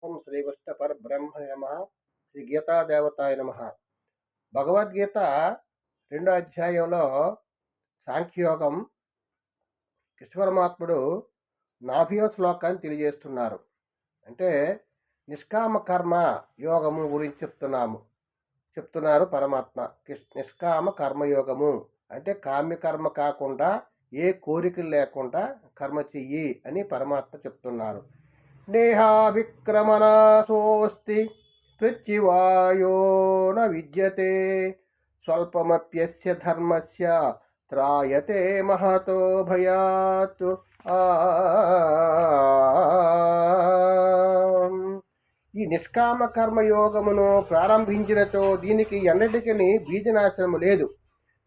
ఓం శ్రీ కృష్ణ పరబ్రహ్మ నమ. శ్రీ గీతాదేవతాయ నమ. భగవద్గీత 2వ అధ్యాయంలో సాంఖ్యయోగం కృష్ణ పరమాత్ముడు 40వ శ్లోకాన్ని తెలియజేస్తున్నారు. అంటే నిష్కామ కర్మ యోగము గురించి చెప్తున్నారు పరమాత్మ. నిష్కామ కర్మయోగము అంటే కామ్యకర్మ కాకుండా ఏ కోరికలు లేకుండా కర్మ చెయ్యి అని పరమాత్మ చెప్తున్నారు. నేహావిక్రమణాసోస్తి పృథ్వీవాయో న విద్యతే స్వల్పమప్యస్య ధర్మస్య త్రాయతే మహతో భయాత్. ఈ నిష్కామ కర్మయోగమును ప్రారంభించినచో దీనికి ఎన్నటికీ బీజనాశనము లేదు,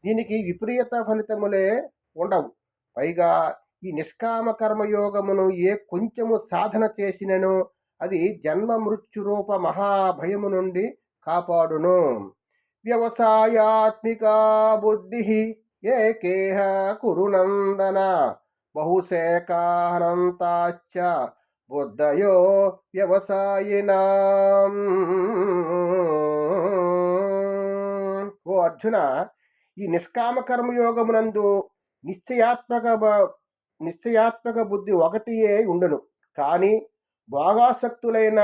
దీనికి విపరీత ఫలితములే ఉండవు. పైగా ఈ నిష్కామ కర్మయోగమును ఏ కొంచెము సాధన చేసినను అది జన్మ మృత్యురూప మహాభయము నుండి కాపాడును. వ్యవసాయాత్మిక బుద్ధి ఏకేహ కురునందన బహుశేకానంతాశ్చ బుద్ధయో వ్యవసాయినాం. ఓ అర్జున, ఈ నిష్కామ కర్మయోగమునందు నిశ్చయాత్మక బుద్ధి ఒకటియే ఉండును. కానీ భోగాసక్తులైన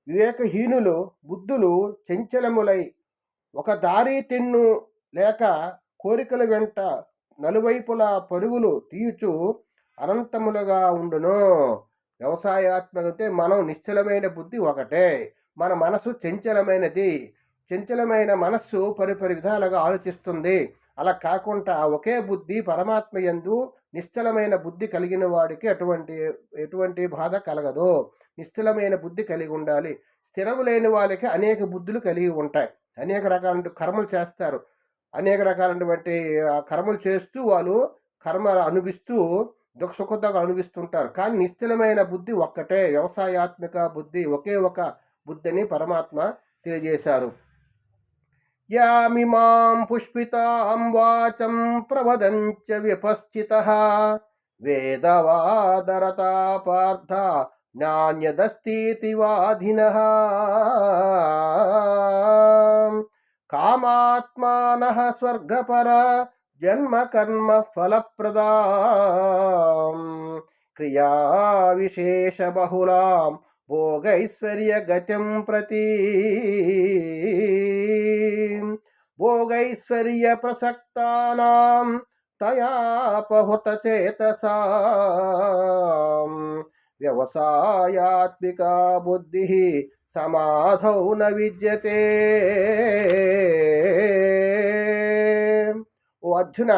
వివేకహీనులు బుద్ధులు చంచలములై ఒక దారి తెన్ను లేక కోరికల వెంట నలువైపులా పరుగులు తీయుచు అనంతములుగా ఉండును. వ్యవసాయాత్మకతే మనం నిశ్చలమైన బుద్ధి ఒకటే, మన మనసు చంచలమైన మనస్సు పరిపరి విధాలుగా ఆలోచిస్తుంది. అలా కాకుండా ఒకే బుద్ధి పరమాత్మ యందు నిశ్చలమైన బుద్ధి కలిగిన వాడికి ఎటువంటి బాధ కలగదు. నిశ్చలమైన బుద్ధి కలిగి ఉండాలి. స్థిరము లేని వాళ్ళకి అనేక బుద్ధులు కలిగి ఉంటాయి, అనేక రకాల కర్మలు చేస్తారు, అనేక రకాలైనటువంటి కర్మలు చేస్తూ వాళ్ళు కర్మ అనుభవిస్తూ సుఖంగా అనుభవిస్తుంటారు. కానీ నిశ్చలమైన బుద్ధి ఒక్కటే, వ్యవసాయాత్మక బుద్ధి, ఒకే ఒక బుద్ధిని పరమాత్మ తెలియజేశారు. యామిమాం పుష్పితాం వాచం ప్రవదంచ విపశ్చితః వేదవాదరతా పార్థ నాన్యదస్తీతి వాధినః కామాత్మానః స్వర్గపర జన్మ కర్మ ఫలప్రదాం క్రియా విశేష బహుళాం భోగైశ్వర్య గతిం ప్రతి భోగైశ్వర్య ప్రసక్తానాం తయాపహుత చేతసాం వ్యవసాయాత్మిక బుద్ధి సమాధౌ న విద్యతే. ఓ అర్జున,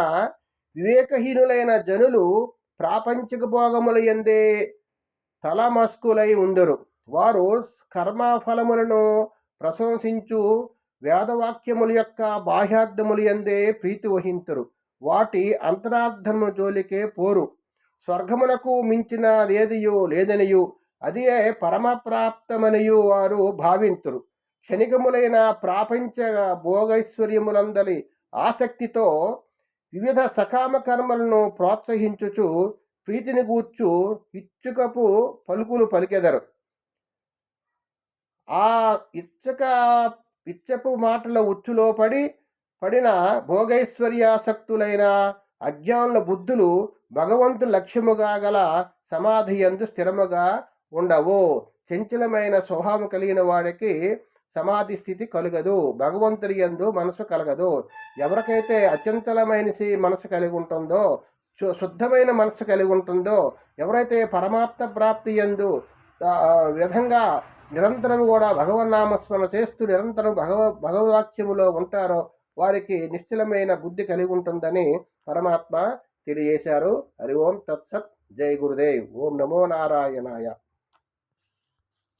వివేకహీనులైన జనులు ప్రాపంచిక భోగముల యందే తలమస్కులై ఉందరు. వారు కర్మఫలములను ప్రశంసించు వేదవాక్యముల యొక్క బాహ్యార్థముల యందే ప్రీతి వహింతురు, వాటి అంతరార్థము జోలికే పోరు. స్వర్గమునకు మించిన లేదనియు అదే పరమప్రాప్తమనియు వారు భావింతురు. క్షణికములైన ప్రాపంచ భోగైశ్వర్యములందలి ఆసక్తితో వివిధ సకామ కర్మలను ప్రోత్సహించుచు ప్రీతిని గూర్చు ఇచ్చుకపు పలుకులు పలికెదరు. ఆ ఇచ్చపు మాటల ఉచ్చులో పడిన భోగైశ్వర్యాసక్తులైన అజ్ఞానుల బుద్ధులు భగవంతు లక్ష్యముగా గల సమాధి యందు స్థిరముగా ఉండవు. చంచలమైన స్వభావం కలిగిన వాడికి సమాధి స్థితి కలగదు, భగవంతుడి యందు మనసు కలగదు. ఎవరికైతే అచంచలమైన మనసు కలిగి ఉంటుందో, శుద్ధమైన మనసు కలిగి ఉంటుందో, ఎవరైతే పరమాత్మ ప్రాప్తి యందు విధంగా నిరంతరం కూడా భగవన్నామస్మరణ చేస్తూ నిరంతరం భగవద్వాక్యములో ఉంటారో వారికి నిశ్చలమైన బుద్ధి కలిగి ఉంటుందని పరమాత్మ తెలియజేశారు. హరి ఓం తత్సత్. జై గురుదేవ్. ఓం నమో నారాయణాయ.